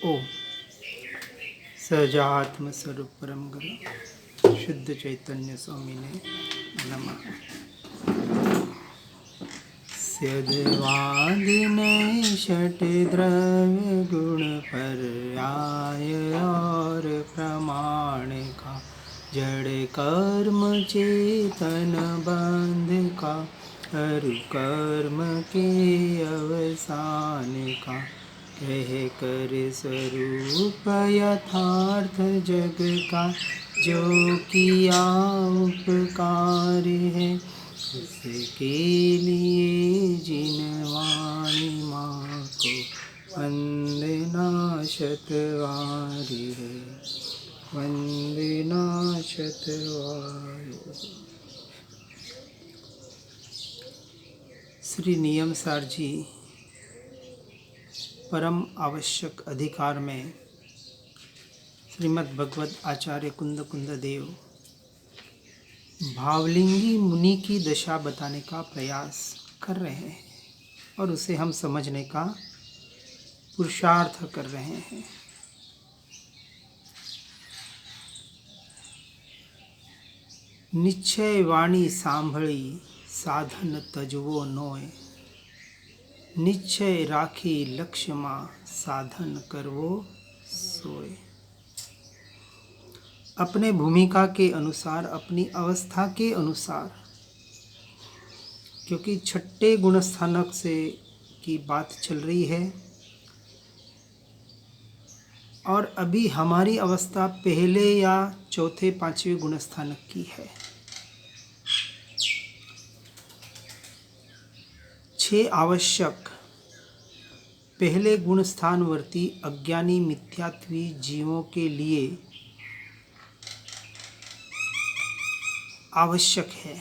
ओम सहजात्म स्वरूप परम गुरु शुद्ध चैतन्य स्वामी ने नमः। स्यद्वादिने षट द्रव्य गुण पर्याय और प्रमाण का जड़ कर्म चेतन बंध का हरु कर्म के अवसान का कह कर स्वरूप यथार्थ जग का जो किया उपकार है उसके लिए जिन वाणी माँ को वंदना शतवारी है, वंदना शतवारी। श्री नियम सार जी परम आवश्यक अधिकार में श्रीमद् भगवत आचार्य कुंद कुंद देव भावलिंगी मुनि की दशा बताने का प्रयास कर रहे हैं और उसे हम समझने का पुरुषार्थ कर रहे हैं। निश्चय वाणी सांभળી साधन तजवो नोय, निश्चय राखी लक्ष्य मां साधन करवो सोय। अपने भूमिका के अनुसार, अपनी अवस्था के अनुसार, क्योंकि छठे गुणस्थानक से की बात चल रही है और अभी हमारी अवस्था पहले या चौथे पांचवें गुणस्थानक की है। 6 आवश्यक पहले गुणस्थानवर्ती अज्ञानी मिथ्यात्वी जीवों के लिए आवश्यक है,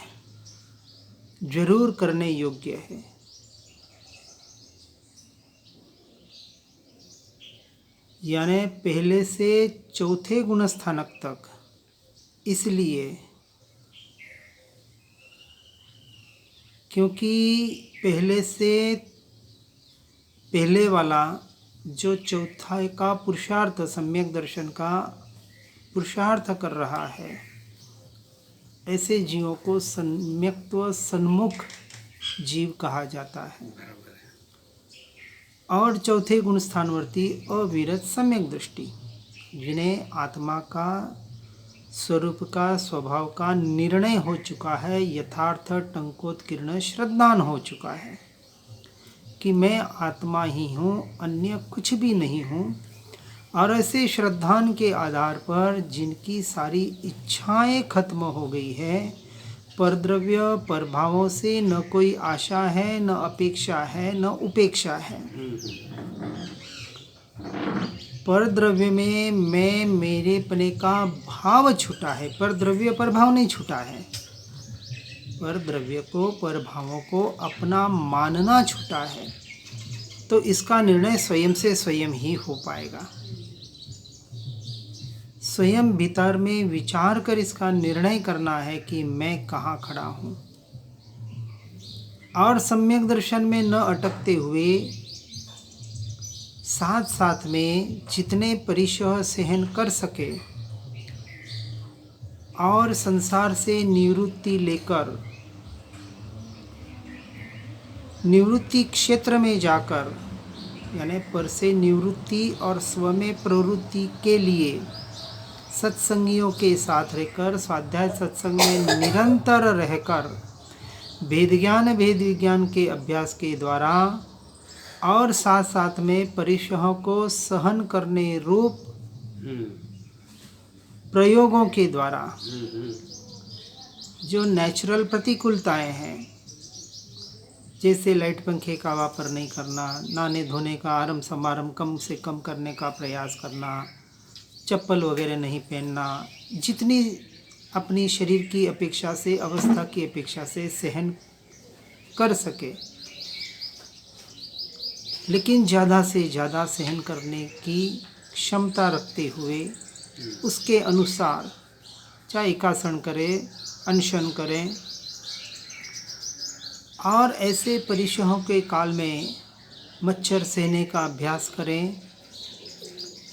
जरूर करने योग्य है। यानी पहले से चौथे गुणस्थानक तक, इसलिए क्योंकि पहले से पहले वाला जो चौथा का पुरुषार्थ, सम्यक दर्शन का पुरुषार्थ कर रहा है, ऐसे जीवों को सम्यक्त्व सन्मुख जीव कहा जाता है। और चौथे गुणस्थानवर्ती अविरत सम्यक दृष्टि, जिन्हें आत्मा का स्वरूप का स्वभाव का निर्णय हो चुका है, यथार्थ टंकोत्कीर्ण श्रद्धान हो चुका है कि मैं आत्मा ही हूँ, अन्य कुछ भी नहीं हूँ। और ऐसे श्रद्धान के आधार पर जिनकी सारी इच्छाएं खत्म हो गई है, परद्रव्य परभावों से न कोई आशा है, न अपेक्षा है, न उपेक्षा है। परद्रव्य में मैं मेरेपने का भाव छूटा है, परद्रव्य परभाव नहीं छूटा है। परद्रव्य को परभावों को अपना मानना छूटा है। तो इसका निर्णय स्वयं से स्वयं ही हो पाएगा। स्वयं भीतर में विचार कर इसका निर्णय करना है कि मैं कहाँ खड़ा हूँ। और सम्यक दर्शन में न अटकते हुए साथ साथ में जितने परिशह सहन कर सके और संसार से निवृत्ति लेकर निवृत्ति क्षेत्र में जाकर, यानी पर से निवृत्ति और स्व में प्रवृत्ति के लिए सत्संगियों के साथ रहकर, स्वाध्याय सत्संग में निरंतर रहकर वेद ज्ञान वेद विज्ञान के अभ्यास के द्वारा और साथ साथ में परिशहों को सहन करने रूप प्रयोगों के द्वारा जो नेचुरल प्रतिकूलताएं हैं, जैसे लाइट पंखे का वापर नहीं करना, नहाने धोने का आरंभ समारंभ कम से कम करने का प्रयास करना, चप्पल वगैरह नहीं पहनना, जितनी अपनी शरीर की अपेक्षा से, अवस्था की अपेक्षा से सहन कर सके, लेकिन ज़्यादा से ज़्यादा सहन करने की क्षमता रखते हुए उसके अनुसार चाहे एकासन करें, अनशन करें। और ऐसे परिशहों के काल में मच्छर सहने का अभ्यास करें,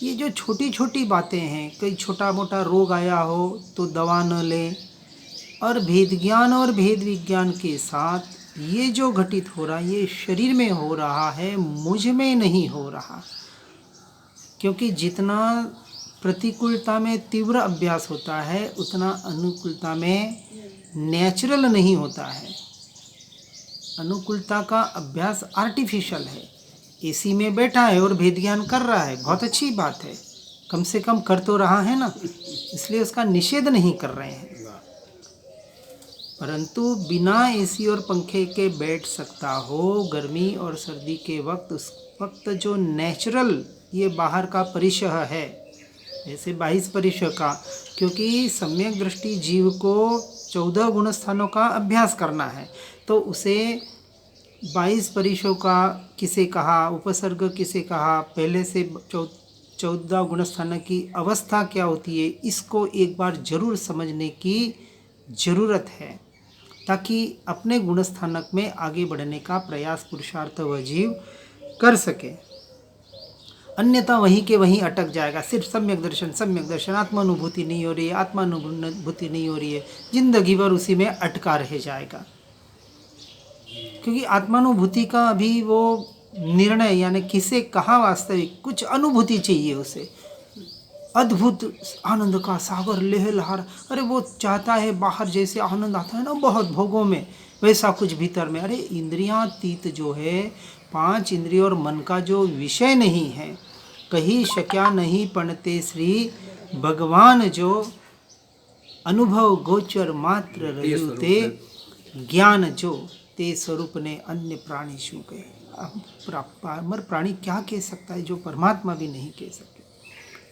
ये जो छोटी छोटी बातें हैं, कोई छोटा मोटा रोग आया हो तो दवा न लें, और भेद ज्ञान और भेद विज्ञान के साथ ये जो घटित हो रहा है ये शरीर में हो रहा है, मुझ में नहीं हो रहा। क्योंकि जितना प्रतिकूलता में तीव्र अभ्यास होता है उतना अनुकूलता में नेचुरल नहीं होता है। अनुकूलता का अभ्यास आर्टिफिशियल है। एसी में बैठा है और भेद ज्ञान कर रहा है, बहुत अच्छी बात है, कम से कम कर तो रहा है ना, इसलिए उसका निषेध नहीं कर रहे हैं। परंतु बिना एसी और पंखे के बैठ सकता हो गर्मी और सर्दी के वक्त, उस वक्त जो नेचुरल ये बाहर का परिशह है, ऐसे 22 परिशह का, क्योंकि सम्यक दृष्टि जीव को 14 गुण स्थानों का अभ्यास करना है, तो उसे 22 परिशों का किसे कहा, उपसर्ग किसे कहा, पहले से 14 गुण स्थान की अवस्था क्या होती है, इसको एक बार जरूर समझने की ज़रूरत है, ताकि अपने गुण स्थानक में आगे बढ़ने का प्रयास पुरुषार्थ वह जीव कर सके। अन्यथा वहीं के वहीं अटक जाएगा। सिर्फ सम्यक दर्शन, आत्मानुभूति नहीं हो रही है, आत्मानुभूति नहीं हो रही है, जिंदगी भर उसी में अटका रह जाएगा। क्योंकि आत्मानुभूति का अभी वो निर्णय, यानी किसे कहाँ वास्तविक कुछ अनुभूति चाहिए उसे, अद्भुत आनंद का सागर लहलहार, अरे वो चाहता है बाहर जैसे आनंद आता है ना बहुत भोगों में, वैसा कुछ भीतर में। अरे इंद्रियातीत जो है, 5 इंद्रिय और मन का जो विषय नहीं है, कहीं शक्या नहीं पणते श्री भगवान जो अनुभव गोचर मात्र रयुते ज्ञान जो ते स्वरूप ने अन्य प्राणी शू गए। अमर प्राणी क्या कह सकता है जो परमात्मा भी नहीं कह सकते।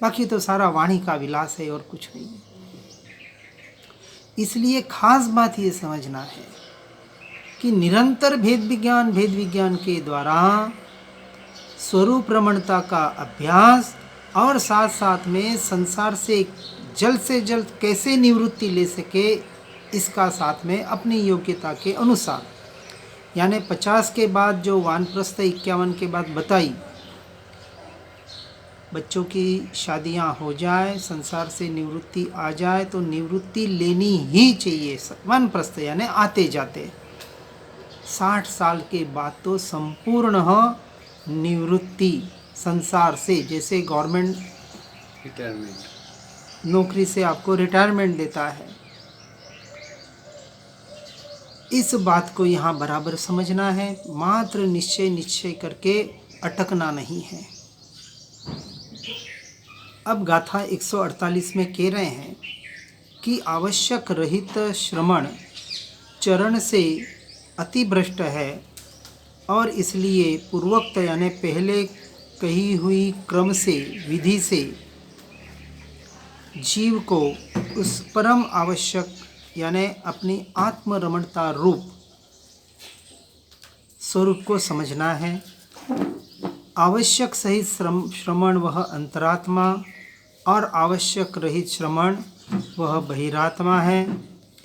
बाकी तो सारा वाणी का विलास है और कुछ नहीं है। इसलिए खास बात ये समझना है कि निरंतर भेद विज्ञान के द्वारा स्वरूप रमणता का अभ्यास और साथ साथ में संसार से जल्द कैसे निवृत्ति ले सके, इसका साथ में अपनी योग्यता के अनुसार, यानी 50 के बाद जो वानप्रस्थ 51 के बाद बताई, बच्चों की शादियां हो जाए, संसार से निवृत्ति आ जाए तो निवृत्ति लेनी ही चाहिए, वानप्रस्थ यानी आते जाते। 60 साल के बाद तो संपूर्ण निवृत्ति संसार से, जैसे गवर्नमेंट रिटायरमेंट नौकरी से आपको रिटायरमेंट देता है, इस बात को यहाँ बराबर समझना है। मात्र निश्चय करके अटकना नहीं है। अब गाथा 148 में कह रहे हैं कि आवश्यक रहित श्रवण चरण से अतिभ्रष्ट है, और इसलिए पूर्वोक्त यानी पहले कही हुई क्रम से विधि से जीव को उस परम आवश्यक यानी अपनी आत्मरमणता रूप स्वरूप को समझना है। आवश्यक सहित श्रवण वह अंतरात्मा, और आवश्यक रहित श्रवण वह बहिरात्मा है।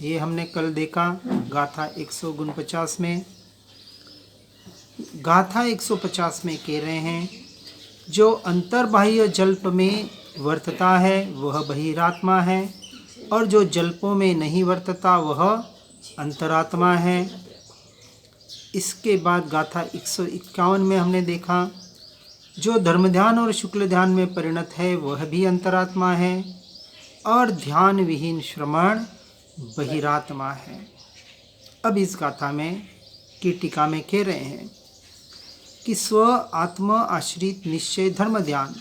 ये हमने कल देखा गाथा 149 में। गाथा 150 में कह रहे हैं जो अंतर्बाह्य जल्प में वर्तता है वह बहिरात्मा है, और जो जल्पों में नहीं वर्तता वह अंतरात्मा है। इसके बाद गाथा 151 में हमने देखा जो धर्म ध्यान और शुक्ल ध्यान में परिणत है वह भी अंतरात्मा है, और ध्यान विहीन श्रवण बहिरात्मा है। अब इस गाथा में की टीका में कह रहे हैं कि स्व आत्मा आश्रित निश्चय धर्म ध्यान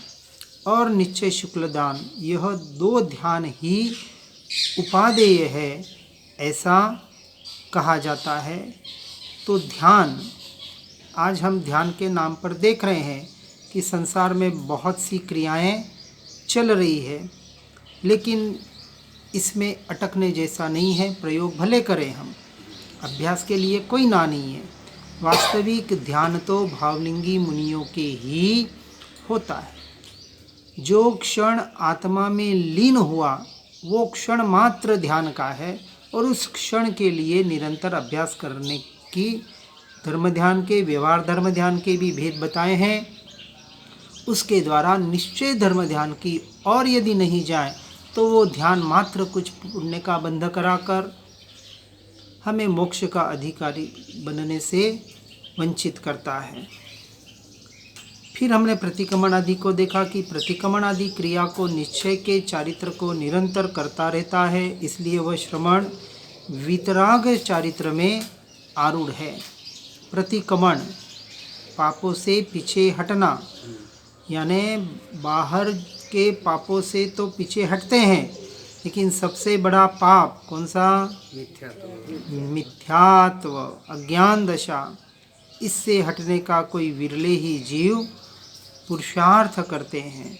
और निश्चय शुक्ल ध्यान, यह 2 ध्यान ही उपादेय है, ऐसा कहा जाता है। तो ध्यान, आज हम ध्यान के नाम पर देख रहे हैं कि संसार में बहुत सी क्रियाएं चल रही है, लेकिन इसमें अटकने जैसा नहीं है। प्रयोग भले करें हम, अभ्यास के लिए कोई ना नहीं है। वास्तविक ध्यान तो भावलिंगी मुनियों के ही होता है। जो क्षण आत्मा में लीन हुआ वो क्षण मात्र ध्यान का है, और उस क्षण के लिए निरंतर अभ्यास करने की धर्म ध्यान के, व्यवहार धर्म ध्यान के भी भेद बताए हैं। उसके द्वारा निश्चय धर्म ध्यान की और यदि नहीं जाए तो वो ध्यान मात्र कुछ पुण्य का बंध कराकर हमें मोक्ष का अधिकारी बनने से वंचित करता है। फिर हमने प्रतिक्रमण आदि को देखा कि प्रतिक्रमण आदि क्रिया को निश्चय के चारित्र को निरंतर करता रहता है, इसलिए वह श्रवण वितराग चारित्र में आरूढ़ है। प्रतिक्रमण पापों से पीछे हटना, यानी बाहर के पापों से तो पीछे हटते हैं, लेकिन सबसे बड़ा पाप कौन सा? मिथ्यात्व, अज्ञान दशा। इससे हटने का कोई विरले ही जीव पुरुषार्थ करते हैं।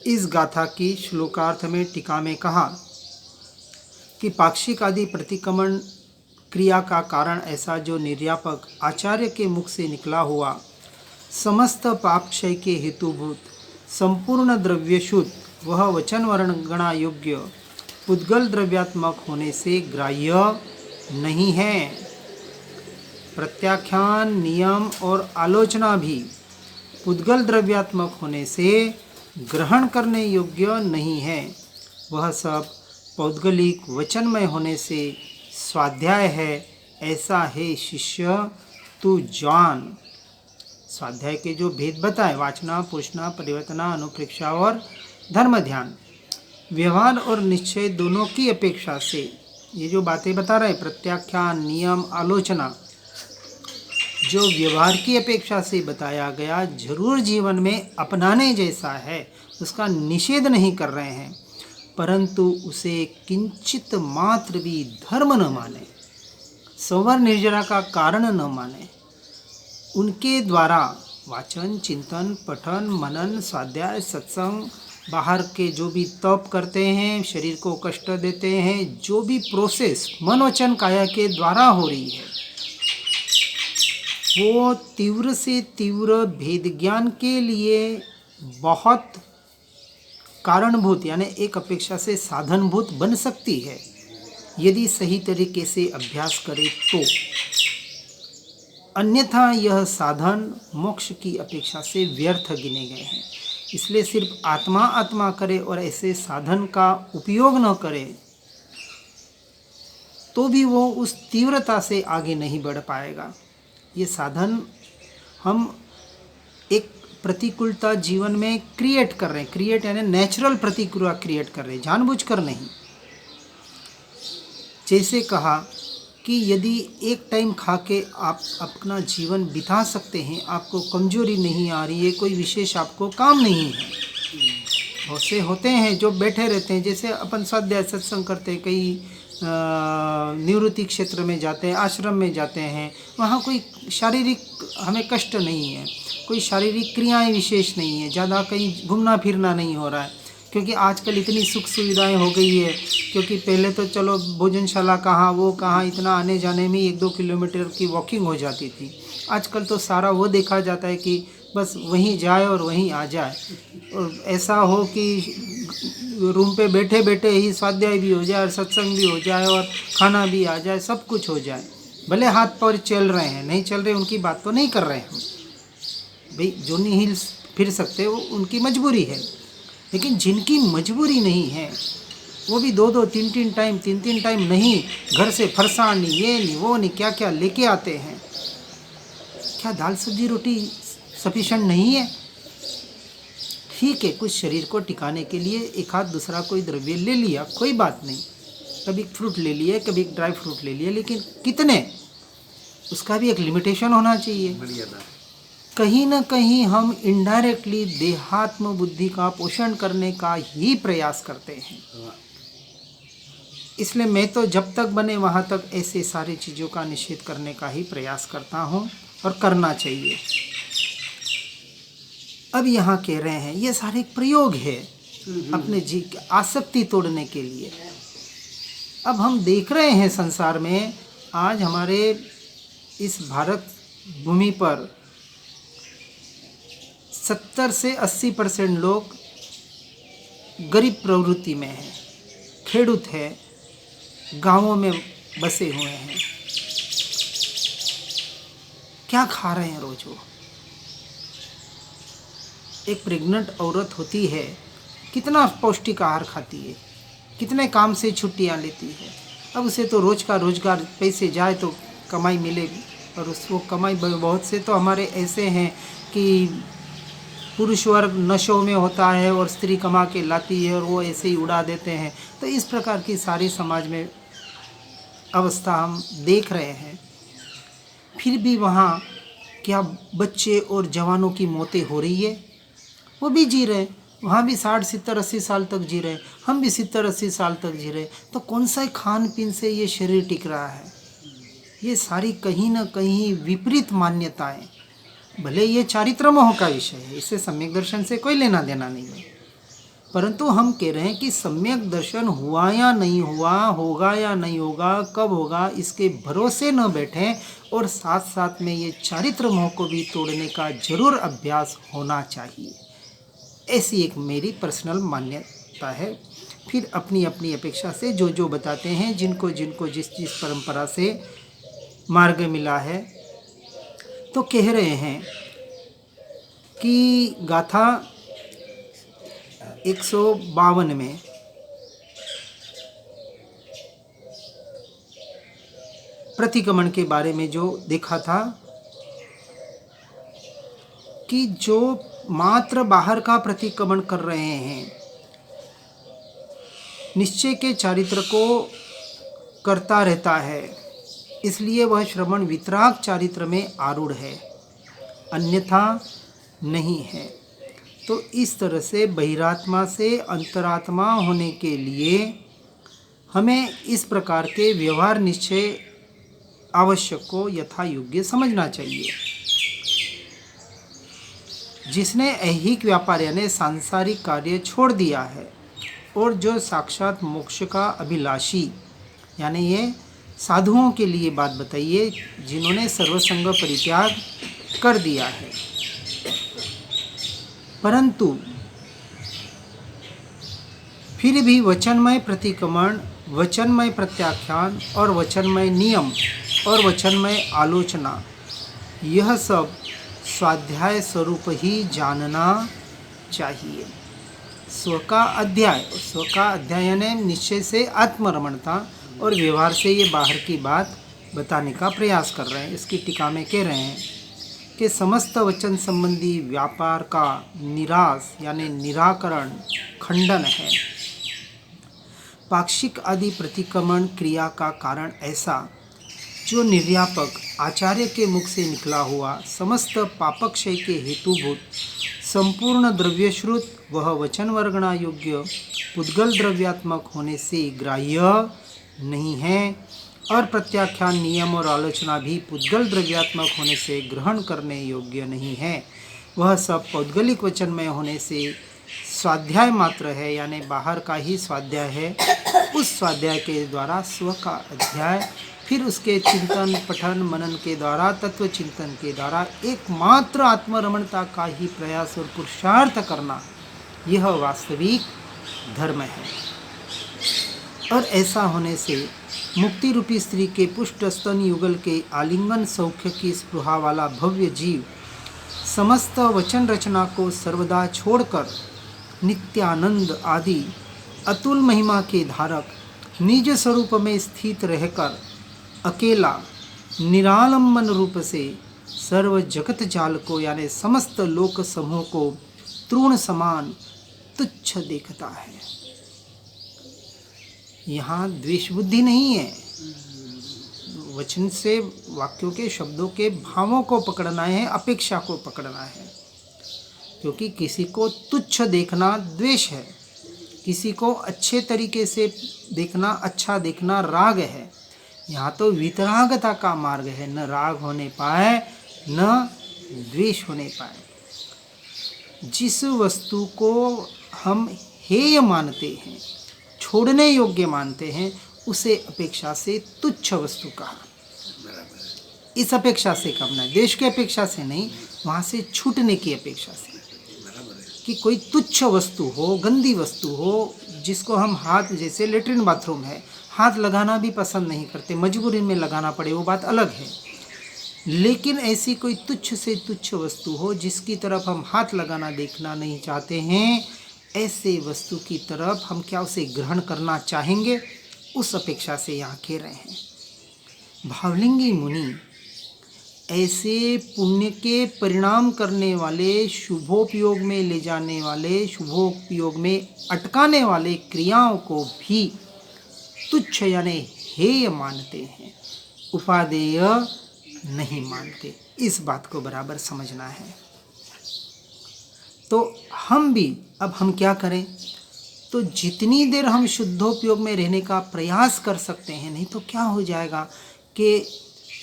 इस गाथा की श्लोकार्थ में टीका में कहा कि पाक्षिक आदि प्रतिक्रमण क्रिया का कारण ऐसा जो निर्यापक आचार्य के मुख से निकला हुआ समस्त पाप क्षय के हेतुभूत संपूर्ण द्रव्य शुद्ध वह वचन वर्णगणा योग्य पुद्गल द्रव्यात्मक होने से ग्राह्य नहीं है। प्रत्याख्यान, नियम और आलोचना भी पुद्गल द्रव्यात्मक होने से ग्रहण करने योग्य नहीं है। वह सब पौद्गलिक वचनमय होने से स्वाध्याय है। ऐसा है शिष्य तू जान। स्वाध्याय के जो भेद बताए, वाचना, पुरुषना, परिवर्तना, अनुप्रेक्षा और धर्म ध्यान, व्यवहार और निश्चय दोनों की अपेक्षा से ये जो बातें बता रहे, प्रत्याख्यान, नियम, आलोचना, जो व्यवहार की अपेक्षा से बताया गया जरूर जीवन में अपनाने जैसा है, उसका निषेध नहीं कर रहे हैं, परंतु उसे किंचित मात्र भी धर्म न माने, संवर निर्जरा का कारण न माने। उनके द्वारा वाचन, चिंतन, पठन, मनन, स्वाध्याय, सत्संग, बाहर के जो भी तप करते हैं, शरीर को कष्ट देते हैं, जो भी प्रोसेस मन वचन काया के द्वारा हो रही है, वो तीव्र से तीव्र भेद ज्ञान के लिए बहुत कारणभूत, यानी एक अपेक्षा से साधनभूत बन सकती है यदि सही तरीके से अभ्यास करे तो। अन्यथा यह साधन मोक्ष की अपेक्षा से व्यर्थ गिने गए हैं। इसलिए सिर्फ आत्मा आत्मा करे और ऐसे साधन का उपयोग न करे तो भी वो उस तीव्रता से आगे नहीं बढ़ पाएगा। ये साधन हम एक प्रतिकूलता जीवन में क्रिएट कर रहे हैं, क्रिएट यानी नेचुरल प्रतिक्रिया क्रिएट कर रहे हैं, जानबूझकर नहीं। जैसे कहा कि यदि एक टाइम खा के आप अपना जीवन बिता सकते हैं, आपको कमजोरी नहीं आ रही है, कोई विशेष आपको काम नहीं है। बहुत से होते हैं जो बैठे रहते हैं, जैसे अपन स्वाध्याय सत्संग करते हैं, कई निवृत्ति क्षेत्र में जाते हैं, आश्रम में जाते हैं, वहाँ कोई शारीरिक हमें कष्ट नहीं है, कोई शारीरिक क्रियाएं विशेष नहीं है, ज़्यादा कहीं घूमना फिरना नहीं हो रहा है, क्योंकि आजकल इतनी सुख सुविधाएं हो गई है। क्योंकि पहले तो चलो भोजनशाला कहाँ वो कहाँ, इतना आने जाने में 1-2 किलोमीटर की वॉकिंग हो जाती थी। आजकल तो सारा वो देखा जाता है कि बस वहीं जाए और वहीं आ जाए, और ऐसा हो कि रूम पे बैठे बैठे ही स्वाध्याय भी हो जाए और सत्संग भी हो जाए और खाना भी आ जाए, सब कुछ हो जाए। भले हाथ पैर चल रहे हैं, नहीं चल रहे उनकी बात तो नहीं कर रहे हैं हम, भाई जो नहीं फिर सकते वो उनकी मजबूरी है। लेकिन जिनकी मजबूरी नहीं है वो भी 2-2, 3-3 टाइम नहीं, घर से फरसाण नहीं, ये नहीं वो नहीं, क्या क्या लेके आते हैं। क्या दाल सब्जी रोटी सफिशेंट नहीं है? ठीक है, कुछ शरीर को टिकाने के लिए एक हाथ दूसरा कोई द्रव्य ले लिया, कोई बात नहीं, कभी फ्रूट ले लिए, कभी ड्राई फ्रूट ले लिए, लेकिन कितने, उसका भी एक लिमिटेशन होना चाहिए। कहीं ना कहीं हम इनडायरेक्टली देहात्म बुद्धि का पोषण करने का ही प्रयास करते हैं। इसलिए मैं तो जब तक बने वहाँ तक ऐसे सारी चीज़ों का निषेध करने का ही प्रयास करता हूँ, और करना चाहिए। अब यहाँ कह रहे हैं ये सारे प्रयोग है अपने आसक्ति तोड़ने के लिए। अब हम देख रहे हैं संसार में आज हमारे इस भारत भूमि पर 70 से 80% लोग गरीब प्रवृत्ति में हैं, खेडूत है, गांवों में बसे हुए हैं। क्या खा रहे हैं रोज वो? एक प्रेग्नेंट औरत होती है, कितना पौष्टिक आहार खाती है, कितने काम से छुट्टियां लेती है। अब उसे तो रोज़ का रोज़गार, पैसे जाए तो कमाई मिले, और उसको कमाई बहुत से तो हमारे ऐसे हैं कि पुरुष वर्ग नशों में होता है और स्त्री कमा के लाती है और वो ऐसे ही उड़ा देते हैं। तो इस प्रकार की सारी समाज में अवस्था हम देख रहे हैं। फिर भी वहाँ क्या बच्चे और जवानों की मौतें हो रही है? वो भी जी रहे, वहाँ भी 60 70 80 साल तक जी रहे, हम भी 70 80 साल तक जी रहे। तो कौन सा खान पीन से ये शरीर टिक रहा है? ये सारी कहीं ना कहीं विपरीत मान्यताएं। भले ये चारित्र मोह का विषय है, इससे सम्यक दर्शन से कोई लेना देना नहीं है, परंतु हम कह रहे हैं कि सम्यक दर्शन हुआ या नहीं हुआ, होगा या नहीं होगा, कब होगा, इसके भरोसे न बैठें, और साथ साथ में ये चारित्र मोह को भी तोड़ने का जरूर अभ्यास होना चाहिए। ऐसी एक मेरी पर्सनल मान्यता है। फिर अपनी अपनी अपेक्षा से जो जो बताते हैं, जिनको जिनको जिस जिस परंपरा से मार्ग मिला है, तो कह रहे हैं कि गाथा 152 में प्रतिक्रमण के बारे में जो देखा था कि जो मात्र बाहर का प्रतिक्रमण कर रहे हैं, निश्चय के चारित्र को करता रहता है, इसलिए वह श्रवण वितराग चारित्र में आरूढ़ है, अन्यथा नहीं है। तो इस तरह से बहिरात्मा से अंतरात्मा होने के लिए हमें इस प्रकार के व्यवहार निश्चय आवश्यक को यथा योग्य समझना चाहिए। जिसने ऐहिक व्यापार यानी सांसारिक कार्य छोड़ दिया है और जो साक्षात मोक्ष का अभिलाषी, यानी ये साधुओं के लिए बात बताइए जिन्होंने सर्वसंग परित्याग कर दिया है, परंतु फिर भी वचनमय प्रतिक्रमण, वचनमय प्रत्याख्यान और वचनमय नियम और वचनमय आलोचना, यह सब स्वाध्याय स्वरूप ही जानना चाहिए। स्व का अध्याय यानी निश्चय से आत्मरमणता और व्यवहार से ये बाहर की बात बताने का प्रयास कर रहे हैं। इसकी टीका में कह रहे हैं कि समस्त वचन संबंधी व्यापार का निराश यानी निराकरण, खंडन है। पाक्षिक आदि प्रतिक्रमण क्रिया का कारण ऐसा जो निर्यापक आचार्य के मुख से निकला हुआ समस्त पापक्षय के हेतुभूत संपूर्ण द्रव्यश्रुत वह वचन वर्गणा योग्य पुद्गल द्रव्यात्मक होने से ग्राह्य नहीं है, और प्रत्याख्यान नियम और आलोचना भी पुद्गल द्रव्यात्मक होने से ग्रहण करने योग्य नहीं है। वह सब पौद्गलिक वचनमय होने से स्वाध्याय मात्र है, यानी बाहर का ही स्वाध्याय है। उस स्वाध्याय के द्वारा स्व का अध्याय, फिर उसके चिंतन पठन मनन के द्वारा, तत्व चिंतन के द्वारा एकमात्र आत्मरमणता का ही प्रयास और पुरुषार्थ करना, यह वास्तविक धर्म है। और ऐसा होने से मुक्ति रूपी स्त्री के पुष्ट स्तन युगल के आलिंगन सौख्य की स्पृहा वाला भव्य जीव समस्त वचन रचना को सर्वदा छोड़कर नित्यानंद आदि अतुल महिमा के धारक निज स्वरूप में स्थित रहकर अकेला निरालंबन रूप से सर्व जगत जाल को यानी समस्त लोक समूह को तृण समान तुच्छ देखता है। यहाँ द्वेष बुद्धि नहीं है, वचन से वाक्यों के शब्दों के भावों को पकड़ना है, अपेक्षा को पकड़ना है। क्योंकि किसी को तुच्छ देखना द्वेष है, किसी को अच्छे तरीके से देखना, अच्छा देखना राग है। यहाँ तो वितरागता का मार्ग है, न राग होने पाए न द्वेष होने पाए। जिस वस्तु को हम हेय मानते हैं, छोड़ने योग्य मानते हैं, उसे अपेक्षा से तुच्छ वस्तु कहा। इस अपेक्षा से कम ना, देश की अपेक्षा से नहीं, वहाँ से छूटने की अपेक्षा से, कि कोई तुच्छ वस्तु हो, गंदी वस्तु हो, जिसको हम हाथ, जैसे लेटरिन बाथरूम है, हाथ लगाना भी पसंद नहीं करते, मजबूरी में लगाना पड़े, वो बात अलग है। लेकिन ऐसी कोई तुच्छ से तुच्छ वस्तु हो जिसकी तरफ हम हाथ लगाना देखना नहीं चाहते हैं, ऐसे वस्तु की तरफ हम क्या उसे ग्रहण करना चाहेंगे, उस अपेक्षा से यहाँ कह रहे हैं। भावलिंगी मुनि ऐसे पुण्य के परिणाम करने वाले, शुभोपयोग में ले जाने वाले, शुभोपयोग में अटकाने वाले क्रियाओं को भी तुच्छ यानी हेय मानते हैं, उपादेय नहीं मानते। इस बात को बराबर समझना है। तो हम भी अब हम क्या करें, तो जितनी देर हम शुद्धोपयोग में रहने का प्रयास कर सकते हैं, नहीं तो क्या हो जाएगा कि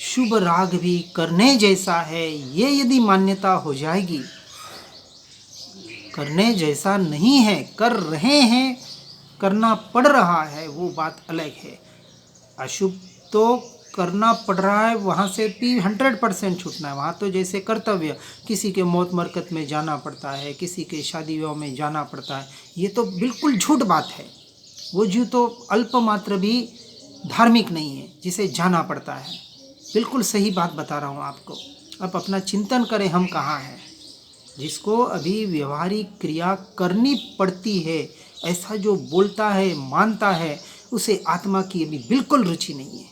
शुभ राग भी करने जैसा है, ये यदि मान्यता हो जाएगी, करने जैसा नहीं है, कर रहे हैं, करना पड़ रहा है, वो बात अलग है। अशुभ तो करना पड़ रहा है, वहाँ से भी 100% छूटना है। वहाँ तो जैसे कर्तव्य, किसी के मौत मरकत में जाना पड़ता है, किसी के शादी विवाह में जाना पड़ता है, ये तो बिल्कुल झूठ बात है। वो जीव तो अल्प मात्र भी धार्मिक नहीं है जिसे जाना पड़ता है। बिल्कुल सही बात बता रहा हूँ आपको। अब अपना चिंतन करें, हम कहाँ हैं। जिसको अभी व्यवहारिक क्रिया करनी पड़ती है, ऐसा जो बोलता है, मानता है, उसे आत्मा की अभी बिल्कुल रुचि नहीं है।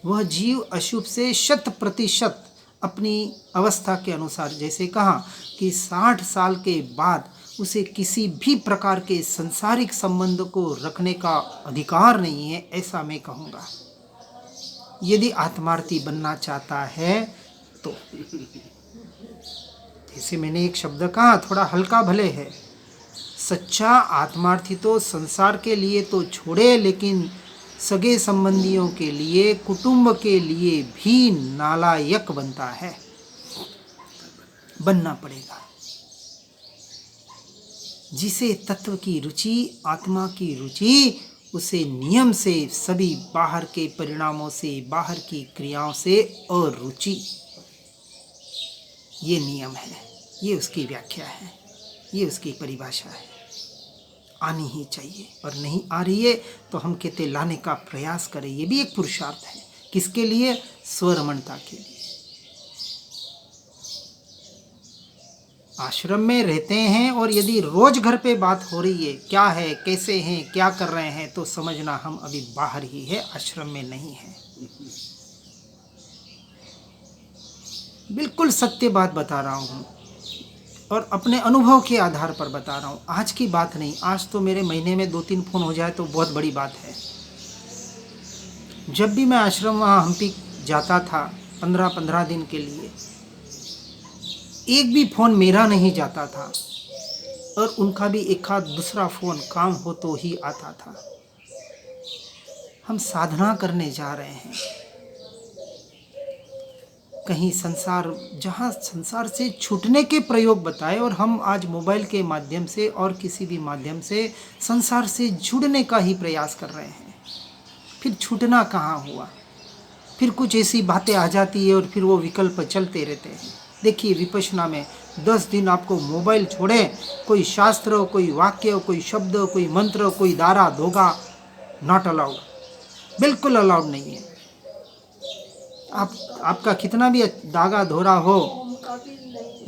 वह जीव अशुभ से 100% अपनी अवस्था के अनुसार, जैसे कहा कि 60 साल के बाद उसे किसी भी प्रकार के संसारिक संबंध को रखने का अधिकार नहीं है, ऐसा मैं कहूँगा। यदि आत्मार्थी बनना चाहता है तो, जैसे मैंने एक शब्द कहा, थोड़ा हल्का भले है, सच्चा आत्मार्थी तो संसार के लिए तो छोड़े, लेकिन सगे संबंधियों के लिए, कुटुंब के लिए भी नालायक बनता है, बनना पड़ेगा। जिसे तत्व की रुचि, आत्मा की रुचि, उसे नियम से, सभी बाहर के परिणामों से, बाहर की क्रियाओं से अरुचि, ये नियम है, ये उसकी व्याख्या है, ये उसकी परिभाषा है। आनी ही चाहिए, और नहीं आ रही है तो हम कहते लाने का प्रयास करें। ये भी एक पुरुषार्थ है। किसके लिए? स्वरमणता के लिए। आश्रम में रहते हैं और यदि रोज घर पे बात हो रही है, क्या है, कैसे हैं, क्या कर रहे हैं, तो समझना हम अभी बाहर ही है, आश्रम में नहीं है। बिल्कुल सत्य बात बता रहा हूँ और अपने अनुभव के आधार पर बता रहा हूँ। आज की बात नहीं, आज तो मेरे महीने में 2-3 फोन हो जाए तो बहुत बड़ी बात है। जब भी मैं आश्रम वहाँ हम्पी जाता था 15-15 दिन के लिए, एक भी फ़ोन मेरा नहीं जाता था और उनका भी एक आध दूसरा फ़ोन काम हो तो ही आता था। हम साधना करने जा रहे हैं, कहीं संसार, जहाँ संसार से छूटने के प्रयोग बताए, और हम आज मोबाइल के माध्यम से और किसी भी माध्यम से संसार से जुड़ने का ही प्रयास कर रहे हैं। फिर छूटना कहाँ हुआ? फिर कुछ ऐसी बातें आ जाती है और फिर वो विकल्प चलते रहते हैं। देखिए विपश्यना में 10 दिन आपको मोबाइल छोड़े, कोई शास्त्र हो, कोई वाक्य हो, कोई शब्द हो, कोई मंत्र हो, कोई दारा धोगा, नॉट अलाउड, बिल्कुल अलाउड नहीं है। आपका कितना भी दागा धोरा हो,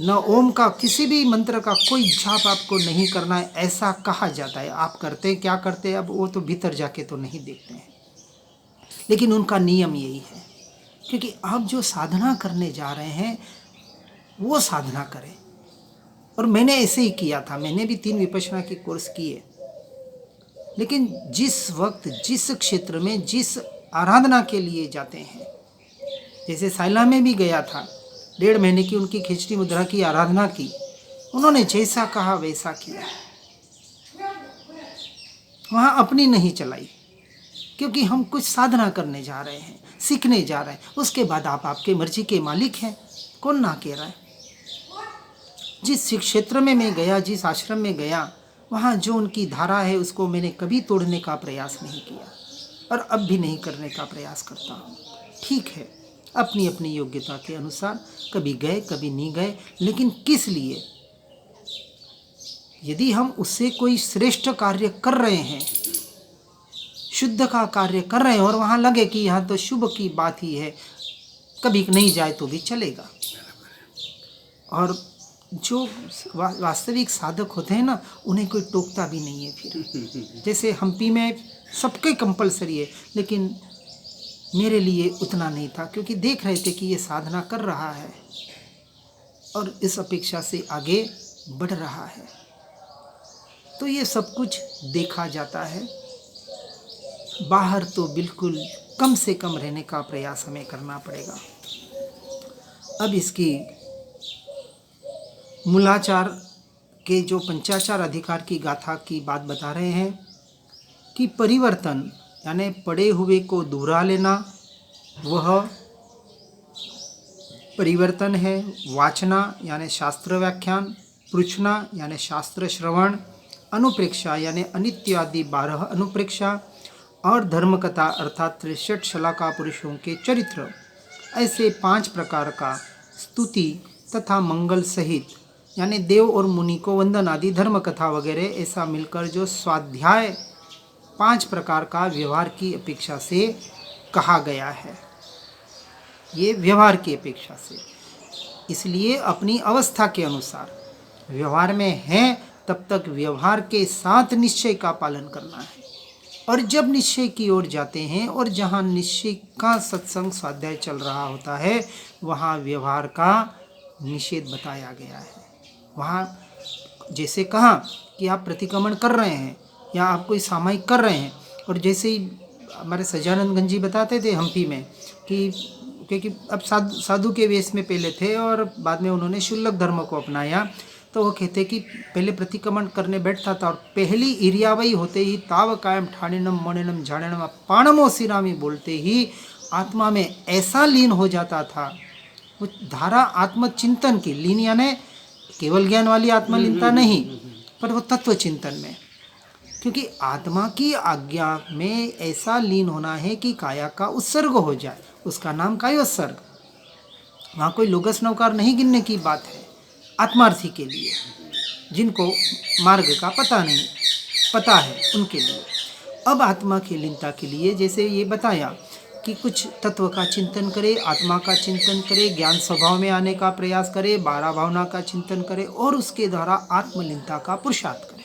न ओम का, किसी भी मंत्र का कोई जाप आपको नहीं करना है, ऐसा कहा जाता है। आप करते क्या करते हैं, अब वो तो भीतर जाके तो नहीं देखते हैं, लेकिन उनका नियम यही है। क्योंकि आप जो साधना करने जा रहे हैं वो साधना करें। और मैंने ऐसे ही किया था, मैंने भी 3 विपश्यना के कोर्स किए, लेकिन जिस वक्त, जिस क्षेत्र में, जिस आराधना के लिए जाते हैं, जैसे साइला में भी गया था, 1.5 महीने की उनकी खिचड़ी मुद्रा की आराधना की, उन्होंने जैसा कहा वैसा किया, वहाँ अपनी नहीं चलाई, क्योंकि हम कुछ साधना करने जा रहे हैं, सीखने जा रहे हैं। उसके बाद आप आपके मर्जी के मालिक हैं, कौन ना कह रहा है। जिस क्षेत्र में मैं गया, जिस आश्रम में गया, वहाँ जो उनकी धारा है उसको मैंने कभी तोड़ने का प्रयास नहीं किया और अब भी नहीं करने का प्रयास करता हूँ। ठीक है, अपनी अपनी योग्यता के अनुसार कभी गए कभी नहीं गए, लेकिन किस लिए? यदि हम उससे कोई श्रेष्ठ कार्य कर रहे हैं, शुद्ध का कार्य कर रहे हैं, और वहाँ लगे कि यहाँ तो शुभ की बात ही है, कभी नहीं जाए तो भी चलेगा। और जो वास्तविक साधक होते हैं ना, उन्हें कोई टोकता भी नहीं है फिर। जैसे हम्पी में सबके कंपलसरी है, लेकिन मेरे लिए उतना नहीं था, क्योंकि देख रहे थे कि ये साधना कर रहा है और इस अपेक्षा से आगे बढ़ रहा है। तो ये सब कुछ देखा जाता है। बाहर तो बिल्कुल कम से कम रहने का प्रयास हमें करना पड़ेगा। अब इसकी मूलाचार के जो पंचाचार अधिकार की गाथा की बात बता रहे हैं कि परिवर्तन यानी पड़े हुए को दोहरा लेना, वह परिवर्तन है। वाचना यानी शास्त्र व्याख्यान, पृछना यानी शास्त्र श्रवण, अनुप्रेक्षा यानी अनित्य आदि 12 अनुप्रेक्षा, और धर्मकथा अर्थात 63 शलाका पुरुषों के चरित्र, ऐसे 5 प्रकार का स्तुति तथा मंगल सहित यानी देव और मुनि को वंदन आदि धर्मकथा वगैरह ऐसा मिलकर जो स्वाध्याय 5 प्रकार का व्यवहार की अपेक्षा से कहा गया है। ये व्यवहार की अपेक्षा से, इसलिए अपनी अवस्था के अनुसार व्यवहार में है तब तक व्यवहार के साथ निश्चय का पालन करना है। और जब निश्चय की ओर जाते हैं और जहाँ निश्चय का सत्संग स्वाध्याय चल रहा होता है, वहाँ व्यवहार का निषेध बताया गया है। वहाँ जैसे कहा कि आप प्रतिक्रमण कर रहे हैं या आप कोई सामायिक कर रहे हैं, और जैसे ही हमारे सज्जानंद जी बताते थे हम्पी में कि क्योंकि अब साधु के वेश में पहले थे और बाद में उन्होंने शुल्लक धर्म को अपनाया, तो वो कहते कि पहले प्रतिक्रमण करने बैठता था और पहली इरियावई होते ही ताव कायम ठाणिनम मणिनम झाणिनम पाणमो सिरामी बोलते ही आत्मा में ऐसा लीन हो जाता था। वो धारा आत्मचिंतन की लीन यानी केवल ज्ञान वाली आत्मलीनता नहीं, पर वो तत्व चिंतन में, क्योंकि आत्मा की आज्ञा में ऐसा लीन होना है कि काया का उत्सर्ग हो जाए, उसका नाम कायोत्सर्ग। वहाँ कोई लोगस नौकार नहीं गिनने की बात है, आत्मार्थी के लिए, जिनको मार्ग का पता है उनके लिए। अब आत्मा की लीनता के लिए जैसे ये बताया कि कुछ तत्व का चिंतन करे, आत्मा का चिंतन करे, ज्ञान स्वभाव में आने का प्रयास करे, 12 भावना का चिंतन करे और उसके द्वारा आत्मलीनता का पुरुषार्थ करे।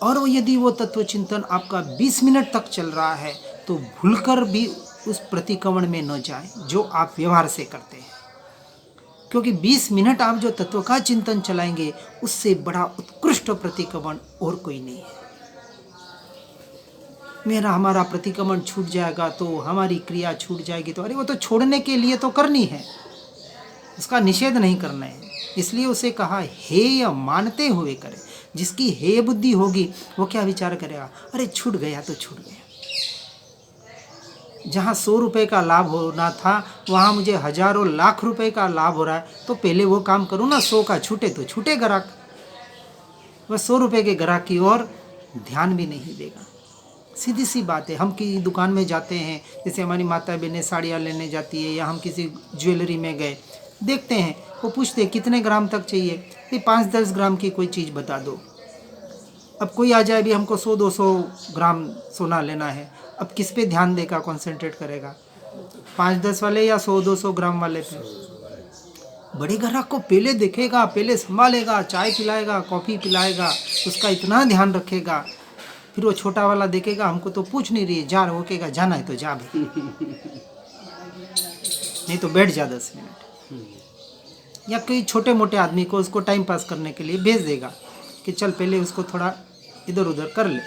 और यदि वो तत्व चिंतन आपका 20 मिनट तक चल रहा है तो भूलकर भी उस प्रतिक्रमण में न जाए जो आप व्यवहार से करते हैं, क्योंकि 20 मिनट आप जो तत्व का चिंतन चलाएंगे उससे बड़ा उत्कृष्ट प्रतिक्रमण और कोई नहीं है। हमारा प्रतिक्रमण छूट जाएगा तो हमारी क्रिया छूट जाएगी, तो अरे वो तो छोड़ने के लिए तो करनी है, उसका निषेध नहीं करना है। इसलिए उसे कहा हेय मानते हुए करे। जिसकी हेय बुद्धि होगी वो क्या विचार करेगा, अरे छूट गया तो छूट गया। जहाँ 100 रुपये का लाभ होना था वहाँ मुझे हजारों लाख रुपए का लाभ हो रहा है, तो पहले वो काम करूँ ना, 100 का छूटे तो छूटे ग्राहक, वह 100 रुपये के ग्राहक की ओर ध्यान भी नहीं देगा। सीधी सी बात है। हम किसी दुकान में जाते हैं, जैसे हमारी माता बहनें साड़ियाँ लेने जाती है, या हम किसी ज्वेलरी में गए, देखते हैं वो पूछते हैं कितने ग्राम तक चाहिए, ये 5-10 ग्राम की कोई चीज़ बता दो। अब कोई आ जाए भी हमको 100-200 ग्राम सोना लेना है, अब किस पे ध्यान देगा, कंसंट्रेट करेगा, 5-10 वाले या 100-200 ग्राम वाले पे। बड़े ग्राहक को पहले देखेगा, पहले संभालेगा, चाय पिलाएगा, कॉफ़ी पिलाएगा, उसका इतना ध्यान रखेगा। फिर वो छोटा वाला देखेगा हमको तो पूछ नहीं रही है, जा रहा, वो कहेगा जाना है तो जा भाई, नहीं तो बैठ जा 10 मिनट। या कोई छोटे मोटे आदमी को उसको टाइम पास करने के लिए भेज देगा कि चल पहले उसको थोड़ा इधर उधर कर ले।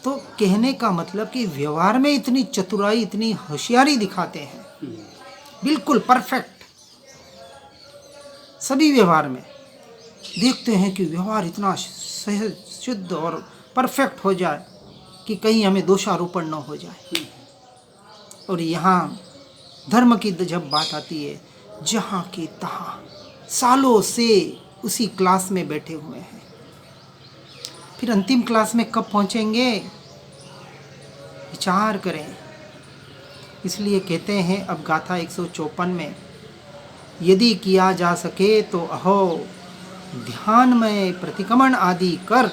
तो कहने का मतलब कि व्यवहार में इतनी चतुराई, इतनी होशियारी दिखाते हैं, बिल्कुल परफेक्ट। सभी व्यवहार में देखते हैं कि व्यवहार इतना सहज शुद्ध और परफेक्ट हो जाए कि कहीं हमें दोषारोपण न हो जाए। और यहाँ धर्म की जब बात आती है, जहाँ के तहाँ सालों से उसी क्लास में बैठे हुए हैं, फिर अंतिम क्लास में कब पहुँचेंगे, विचार करें। इसलिए कहते हैं अब गाथा 154 में, यदि किया जा सके तो अहो ध्यान में प्रतिक्रमण आदि कर,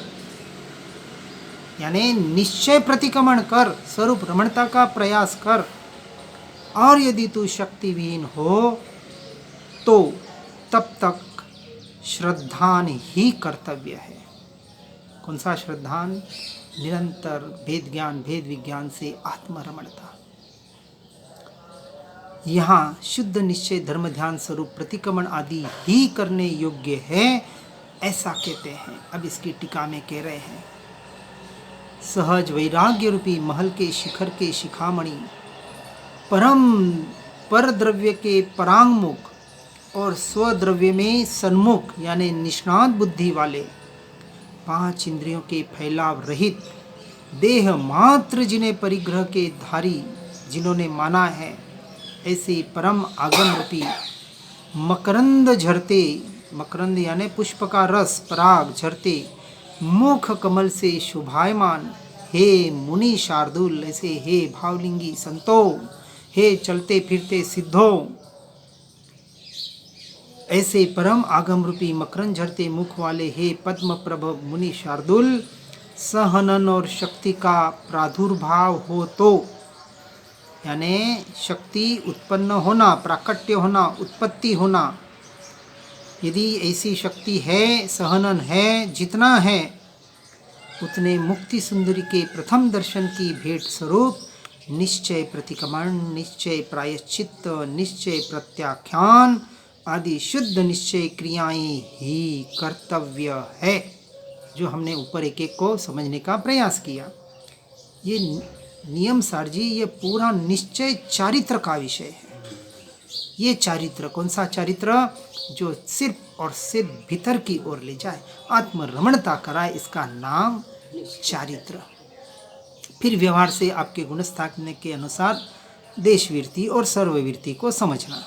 यानी निश्चय प्रतिक्रमण कर, स्वरूप रमणता का प्रयास कर, और यदि तू शक्तिविहीन हो तो तब तक श्रद्धान ही कर्तव्य है। कौन सा श्रद्धान? निरंतर भेद ज्ञान भेद विज्ञान से आत्मरमणता। यहाँ शुद्ध निश्चय धर्म ध्यान स्वरूप प्रतिक्रमण आदि ही करने योग्य है, ऐसा कहते हैं। अब इसकी टीका में कह रहे हैं, सहज वैराग्य रूपी महल के शिखर के शिखामणि, परम पर द्रव्य के परांगमुख और स्वद्रव्य में सन्मुख यानी निष्णात बुद्धि वाले, 5 इंद्रियों के फैलाव रहित, देह मात्र जिन्हें परिग्रह के धारी जिन्होंने माना है, ऐसे परम आगम रूपी मकरंद झरते, मकरंद यानी पुष्प का रस पराग झरते मुख कमल से शोभायमान हे मुनि शार्दुल, ऐसे हे भावलिंगी संतो, हे चलते फिरते सिद्धो, ऐसे परम आगम रूपी मकरंद झरते मुख वाले हे पद्म प्रभ मुनि शार्दुल, सहनन और शक्ति का प्रादुर्भाव हो तो, यानी शक्ति उत्पन्न होना, प्राकट्य होना, उत्पत्ति होना, यदि ऐसी शक्ति है, सहनन है, जितना है उतने मुक्ति सुंदरी के प्रथम दर्शन की भेंट स्वरूप निश्चय प्रतिक्रमण, निश्चय प्रायश्चित्त, निश्चय प्रत्याख्यान आदि शुद्ध निश्चय क्रियाएं ही कर्तव्य है। जो हमने ऊपर एक एक को समझने का प्रयास किया। ये नियम सार जी, ये पूरा निश्चय चारित्र का विषय है। ये चारित्र कौन सा चारित्र? जो सिर्फ और सिर्फ भीतर की ओर ले जाए, आत्मरमणता कराए, इसका नाम चारित्र। फिर व्यवहार से आपके गुण स्थापने के अनुसार देशवीरती और सर्ववीरती को समझना,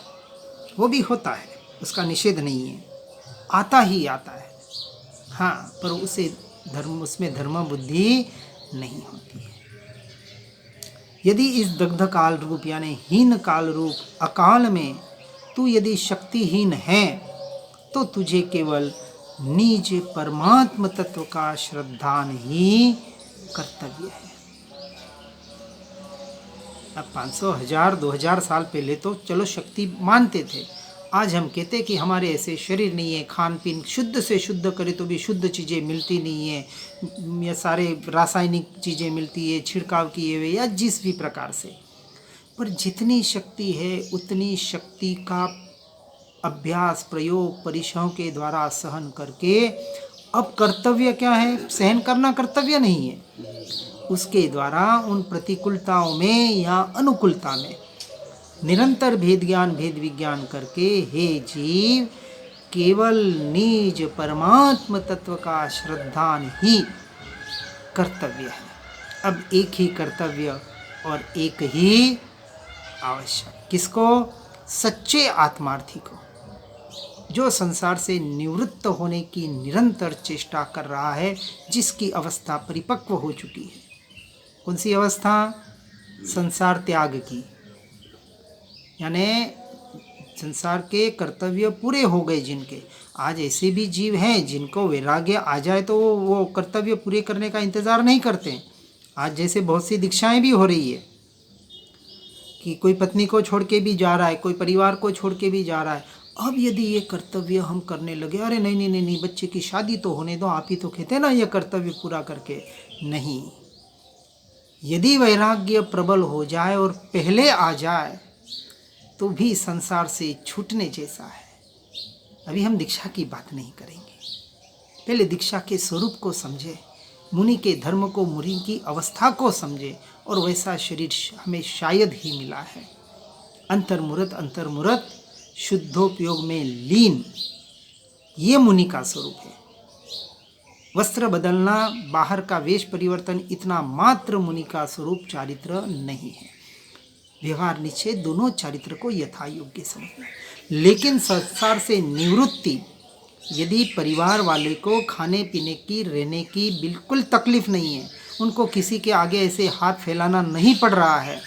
वो भी होता है, उसका निषेध नहीं है, आता ही आता है। हाँ, पर उसमें धर्म बुद्धि नहीं होती है। यदि इस दग्ध काल रूप यानी हीन काल रूप अकाल में तू यदि शक्तिहीन है, तो तुझे केवल निज परमात्म तत्व का श्रद्धान ही कर्तव्य है। अब 500, 1000, 2000 साल पहले तो चलो शक्ति मानते थे। आज हम कहते हैं कि हमारे ऐसे शरीर नहीं है, खान पीन शुद्ध से शुद्ध करे तो भी शुद्ध चीज़ें मिलती नहीं है, या सारे रासायनिक चीज़ें मिलती है, छिड़काव किए हुए या जिस भी प्रकार से। पर जितनी शक्ति है उतनी शक्ति का अभ्यास, प्रयोग, परिश्रम के द्वारा सहन करके, अब कर्तव्य क्या है? सहन करना कर्तव्य नहीं है। उसके द्वारा उन प्रतिकूलताओं में या अनुकूलता में निरंतर भेद ज्ञान भेद विज्ञान करके, हे जीव, केवल निज परमात्म तत्व का श्रद्धान ही कर्तव्य है। अब एक ही कर्तव्य और एक ही आवश्यक, किसको? सच्चे आत्मार्थी को, जो संसार से निवृत्त होने की निरंतर चेष्टा कर रहा है, जिसकी अवस्था परिपक्व हो चुकी है। कौन सी अवस्था? संसार त्याग की, यानी संसार के कर्तव्य पूरे हो गए जिनके। आज ऐसे भी जीव हैं जिनको वैराग्य आ जाए तो वो कर्तव्य पूरे करने का इंतज़ार नहीं करते। आज जैसे बहुत सी दीक्षाएं भी हो रही है कि कोई पत्नी को छोड़ के भी जा रहा है, कोई परिवार को छोड़ के भी जा रहा है। अब यदि ये कर्तव्य हम करने लगे, अरे नहीं नहीं नहीं नहीं, बच्चे की शादी तो होने दो, आप ही तो कहते ना ये कर्तव्य पूरा करके। नहीं, यदि वैराग्य प्रबल हो जाए और पहले आ जाए तो भी संसार से छूटने जैसा है। अभी हम दीक्षा की बात नहीं करेंगे, पहले दीक्षा के स्वरूप को समझे, मुनि के धर्म को, मुनि की अवस्था को समझे, और वैसा शरीर हमें शायद ही मिला है। अंतर्मुरत शुद्धोपयोग में लीन, ये मुनि का स्वरूप है। वस्त्र बदलना, बाहर का वेश परिवर्तन, इतना मात्र मुनि का स्वरूप चारित्र नहीं है। व्यवहार निश्चय दोनों चारित्र को यथा योग्य समझना। लेकिन संसार से निवृत्ति, यदि परिवार वाले को खाने पीने की, रहने की बिल्कुल तकलीफ नहीं है, उनको किसी के आगे ऐसे हाथ फैलाना नहीं पड़ रहा है,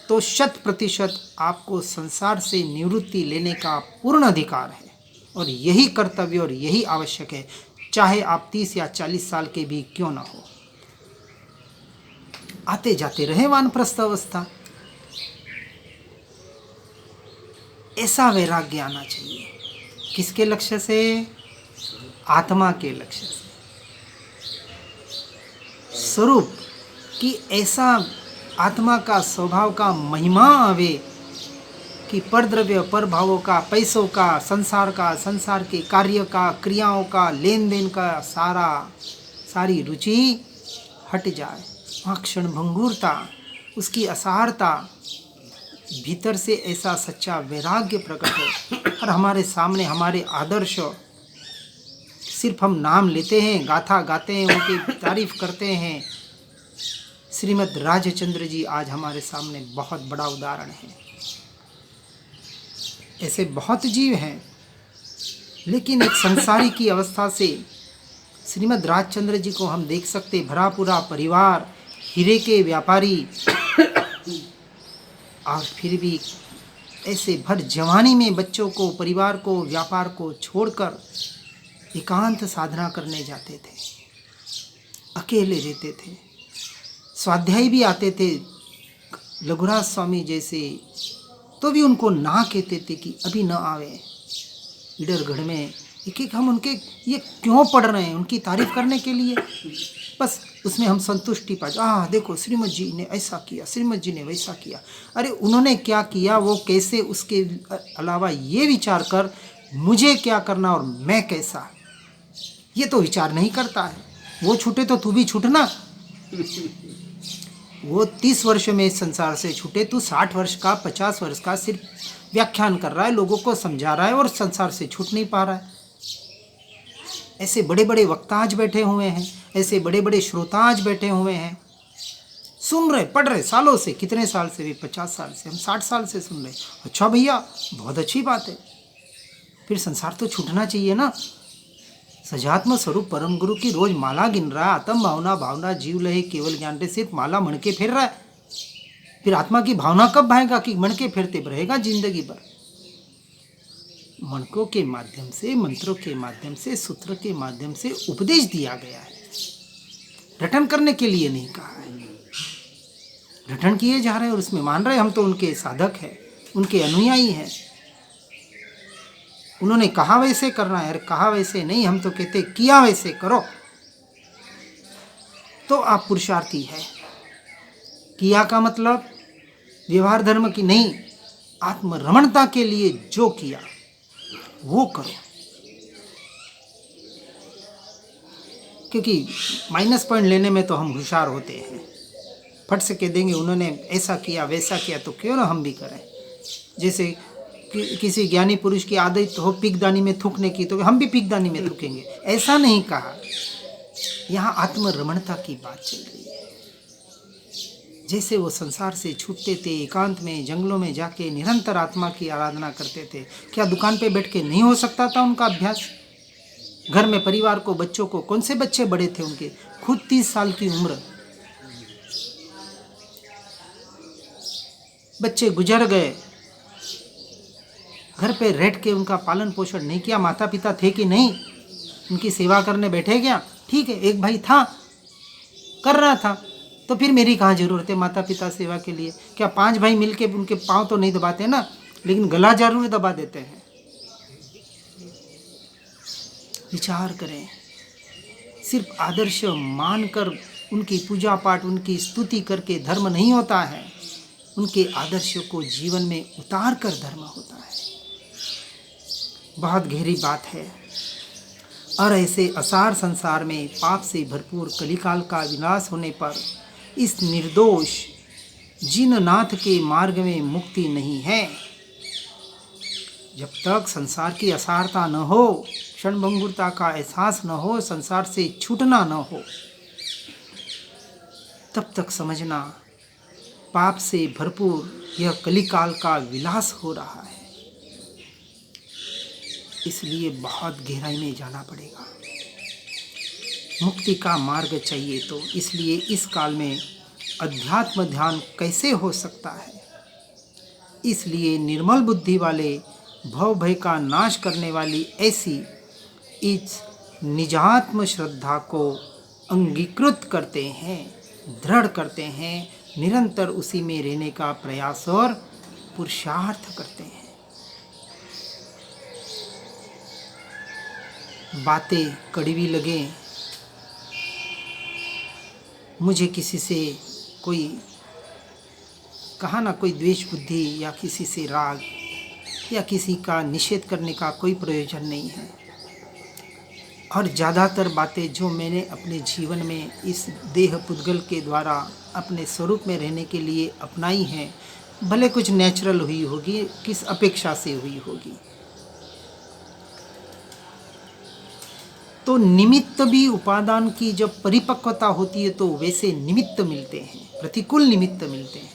तो 100% आपको संसार से निवृत्ति लेने का पूर्ण अधिकार है। और यही कर्तव्य और यही आवश्यक है, चाहे आप 30 या 40 साल के भी क्यों ना हो। आते जाते रहे वानप्रस्थ अवस्था, ऐसा वैराग्य आना चाहिए। किसके लक्ष्य से? आत्मा के लक्ष्य से, स्वरूप कि ऐसा आत्मा का स्वभाव का महिमा आवे कि पर द्रव्य, पर भावों का, पैसों का, संसार का, संसार के कार्य का, क्रियाओं का, लेन देन का सारी रुचि हट जाए। वहाँ क्षण भंगुरता, उसकी असारता, भीतर से ऐसा सच्चा वैराग्य प्रकट हो। और हमारे सामने हमारे आदर्श, सिर्फ हम नाम लेते हैं, गाथा गाते हैं, उनकी तारीफ करते हैं। श्रीमद् राजचंद्र जी आज हमारे सामने बहुत बड़ा उदाहरण है। ऐसे बहुत जीव हैं, लेकिन एक संसारी की अवस्था से श्रीमद् राजचंद्र जी को हम देख सकते। भरा पूरा परिवार, हीरे के व्यापारी, और फिर भी ऐसे भर जवानी में बच्चों को, परिवार को, व्यापार को छोड़कर एकांत साधना करने जाते थे, अकेले रहते थे। स्वाध्याय भी आते थे लघुराज स्वामी जैसे, तो भी उनको ना कहते थे कि अभी न आवे। इडरगढ़ में एक हम उनके ये क्यों पढ़ रहे हैं, उनकी तारीफ करने के लिए, बस उसमें हम संतुष्टि पा जाए। देखो श्रीमद् जी ने ऐसा किया, श्रीमद् जी ने वैसा किया। अरे उन्होंने क्या किया, वो कैसे, उसके अलावा ये विचार कर मुझे क्या करना और मैं कैसा, ये तो विचार नहीं करता है। वो छूटे तो तू भी छूटना। वो 30 वर्ष में इस संसार से छूटे, तू 60 वर्ष का, 50 वर्ष का सिर्फ व्याख्यान कर रहा है, लोगों को समझा रहा है और संसार से छूट नहीं पा रहा है। ऐसे बड़े बड़े वक्ता आज बैठे हुए हैं, ऐसे बड़े बड़े श्रोता आज बैठे हुए हैं, सुन रहे, पढ़ रहे सालों से। कितने साल से? भी 50 साल से, हम 60 साल से सुन रहे। अच्छा भैया, बहुत अच्छी बात है। फिर संसार तो छूटना चाहिए ना। सजात्म स्वरूप परम गुरु की रोज माला गिन रहा है, आत्म भावना भावना जीव लहे केवल ज्ञान से सिर्फ माला मणके फिर रहा है। फिर आत्मा की भावना कब भाएगा कि मणके फिरते रहेगा जिंदगी भर। मणकों के माध्यम से, मंत्रों के माध्यम से, सूत्र के माध्यम से उपदेश दिया गया है, रटन करने के लिए नहीं कहा है। रटन किए जा रहे हैं और उसमें मान रहे, हम तो उनके साधक हैं, उनके अनुयायी हैं। उन्होंने कहा वैसे करना है, कहा वैसे नहीं, हम तो कहते किया वैसे करो, तो आप पुरुषार्थी है। किया का मतलब व्यवहार धर्म की नहीं, आत्मरमणता के लिए जो किया वो करो। क्योंकि माइनस पॉइंट लेने में तो हम होशियार होते हैं, फट से कह देंगे उन्होंने ऐसा किया वैसा किया, तो क्यों ना हम भी करें। जैसे किसी ज्ञानी पुरुष की आदत हो पीकदानी में थूकने की, तो हम भी पीकदानी में थूकेंगे, ऐसा नहीं कहा। यहाँ आत्मरमणता की बात चल रही है। जैसे वो संसार से छूटते थे, एकांत में जंगलों में जाके निरंतर आत्मा की आराधना करते थे। क्या दुकान पे बैठ के नहीं हो सकता था उनका अभ्यास? घर में परिवार को, बच्चों को, कौन से बच्चे बड़े थे उनके, खुद 30 साल की उम्र, बच्चे गुजर गए, घर पे बैठ के उनका पालन पोषण नहीं किया। माता पिता थे कि नहीं, उनकी सेवा करने बैठे क्या? ठीक है, एक भाई था, कर रहा था, तो फिर मेरी कहाँ जरूरत है माता पिता सेवा के लिए? क्या 5 भाई मिलके उनके पाँव तो नहीं दबाते ना, लेकिन गला जरूर दबा देते हैं। विचार करें। सिर्फ आदर्श मानकर उनकी पूजा पाठ, उनकी स्तुति करके धर्म नहीं होता है, उनके आदर्शों को जीवन में उतार कर धर्म होता है। बहुत गहरी बात है। और ऐसे असार संसार में पाप से भरपूर कलिकाल का विनाश होने पर इस निर्दोष जिननाथ के मार्ग में मुक्ति नहीं है। जब तक संसार की असारता न हो, क्षणभंगुरता का एहसास न हो, संसार से छूटना न हो, तब तक समझना पाप से भरपूर यह कलिकाल का विलास हो रहा है। इसलिए बहुत गहराई में जाना पड़ेगा। मुक्ति का मार्ग चाहिए तो इसलिए इस काल में अध्यात्म ध्यान कैसे हो सकता है? इसलिए निर्मल बुद्धि वाले, भव भय का नाश करने वाली ऐसी इस निजात्म श्रद्धा को अंगीकृत करते हैं, दृढ़ करते हैं, निरंतर उसी में रहने का प्रयास और पुरुषार्थ करते हैं। बातें कड़वी लगें, मुझे किसी से कोई कहा ना कोई द्वेष बुद्धि या किसी से राग या किसी का निषेध करने का कोई प्रयोजन नहीं है। और ज़्यादातर बातें जो मैंने अपने जीवन में इस देह पुद्गल के द्वारा अपने स्वरूप में रहने के लिए अपनाई हैं, भले कुछ नेचुरल हुई होगी, किस अपेक्षा से हुई होगी, तो निमित्त भी उपादान की जब परिपक्वता होती है तो वैसे निमित्त मिलते हैं, प्रतिकूल निमित्त मिलते हैं।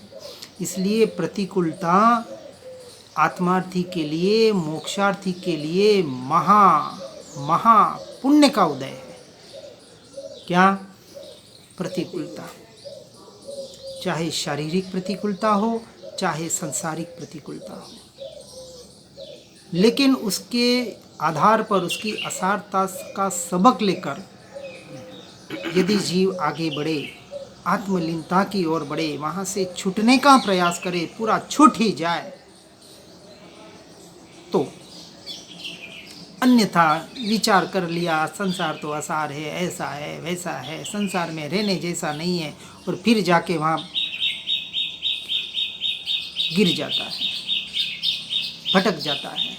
इसलिए प्रतिकूलता आत्मार्थी के लिए, मोक्षार्थी के लिए महा पुण्य का उदय है। क्या? प्रतिकूलता, चाहे शारीरिक प्रतिकूलता हो, चाहे सांसारिक प्रतिकूलता हो, लेकिन उसके आधार पर उसकी असारता का सबक लेकर यदि जीव आगे बढ़े, आत्मलीनता की ओर बढ़े, वहाँ से छूटने का प्रयास करे, पूरा छूट ही जाए, तो अन्यथा विचार कर लिया संसार तो असार है, ऐसा है, वैसा है, संसार में रहने जैसा नहीं है, और फिर जाके वहाँ गिर जाता है, भटक जाता है।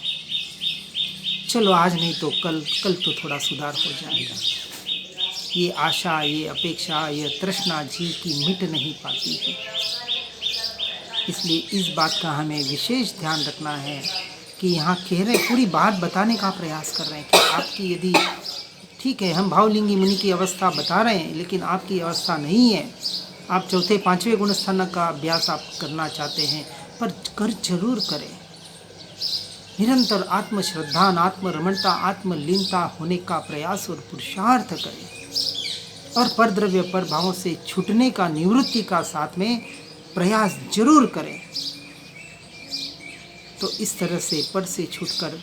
चलो आज नहीं तो कल तो थोड़ा सुधार हो जाएगा। ये आशा, ये अपेक्षा, ये तृष्णा जीव की मिट नहीं पाती है। इसलिए इस बात का हमें विशेष ध्यान रखना है कि यहाँ कह रहे, पूरी बात बताने का प्रयास कर रहे हैं कि आपकी यदि ठीक है, हम भावलिंगी मुनि की अवस्था बता रहे हैं, लेकिन आपकी अवस्था नहीं है, आप चौथे पांचवें गुणस्थान का अभ्यास आप करना चाहते हैं, पर कर जरूर करें। निरंतर आत्मश्रद्धा, आत्मरमणता, आत्मलीनता होने का प्रयास और पुरुषार्थ करें, और परद्रव्य पर भावों से छूटने का, निवृत्ति का साथ में प्रयास जरूर करें। तो इस तरह से पर से छूटकर,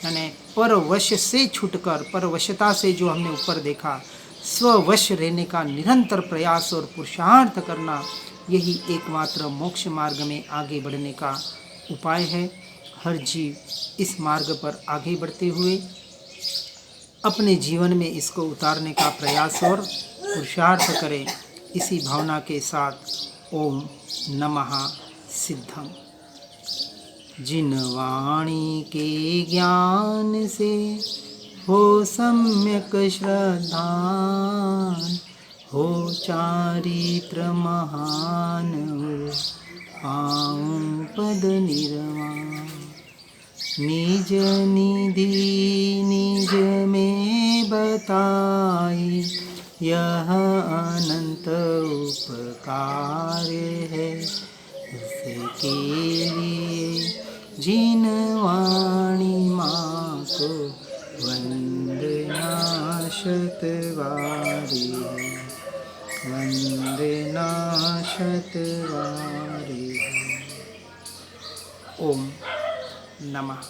यानी परवश से छूटकर, परवशता से जो हमने ऊपर देखा, स्ववश रहने का निरंतर प्रयास और पुरुषार्थ करना, यही एकमात्र मोक्ष मार्ग में आगे बढ़ने का उपाय है। हर जीव इस मार्ग पर आगे बढ़ते हुए अपने जीवन में इसको उतारने का प्रयास और पुरुषार्थ करे। इसी भावना के साथ ओम नमः सिद्धम। जिन वाणी के ज्ञान से हो सम्यक श्रद्धान, हो चारित्र महान, पाऊं पद निर्वाण। निज निधि निज में बताई, यह अनंत उपकार है। इसके लिए जिन वाणी माँ को वंदना शतवारी है, वंदना शतवारी है। ओम नमः